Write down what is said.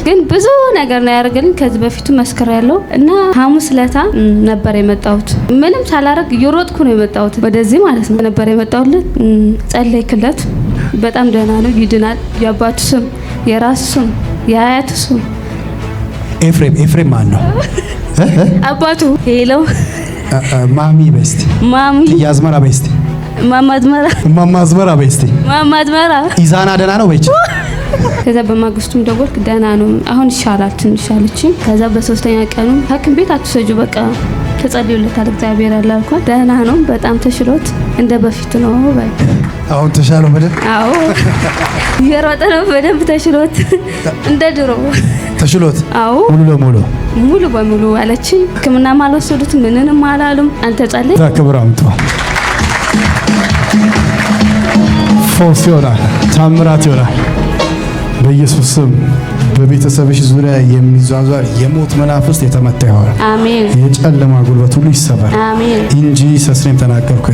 ግን ብዙ ነገር ነው ያደርግልኝ። ከዚህ በፊቱ መስክሬያለሁ እና ሐሙስ ለታ ነበር የመጣሁት። ምንም ሳላረግ እየሮጥኩ ነው የመጣሁት ወደዚህ ማለት ነው። ነበር የመጣሁለት ጸለይክለት። በጣም ደህና ነው፣ ይድናል። የአባቱ ስም የራሱ ስም የአያቱ ስም ኤፍሬም ማን ነው? አባቱ ሄሎ ማሚ በስቲ ማሚ ያዝመራ በስቲ ማማዝመራ በስቲ ማማዝመራ ኢዛና ደህና ነው በይች። ከዛ በማግስቱም ደወልክ ደህና ነው አሁን ይሻላል ትንሽ አለችኝ። ከዛ በሶስተኛ ቀኑ ሐኪም ቤት አትሰጁ በቃ ተጸልዩለታል እግዚአብሔር ያላልኳት ደህና ነው በጣም ተሽሎት እንደ በፊት ነው ባይ አሁን ተሻለው በደንብ አዎ የሮጠ ነው በደንብ ተሽሎት እንደ ድሮ ተሽሎት አዎ ሙሉ በሙሉ አለችኝ። ሕክምና ማልወሰዱት ምንንም አላሉም። አንተ ጸልይ ተከብራምጡ ፎስ ይሆናል ታምራት ይሆናል በኢየሱስ ስም። በቤተሰብሽ ዙሪያ የሚዟዟር የሞት መናፍስት የተመታ ይሆናል። አሜን። የጨለማ ጉልበት ሁሉ ይሰበር። አሜን። እንጂ ሰስኔም ተናገርኩ።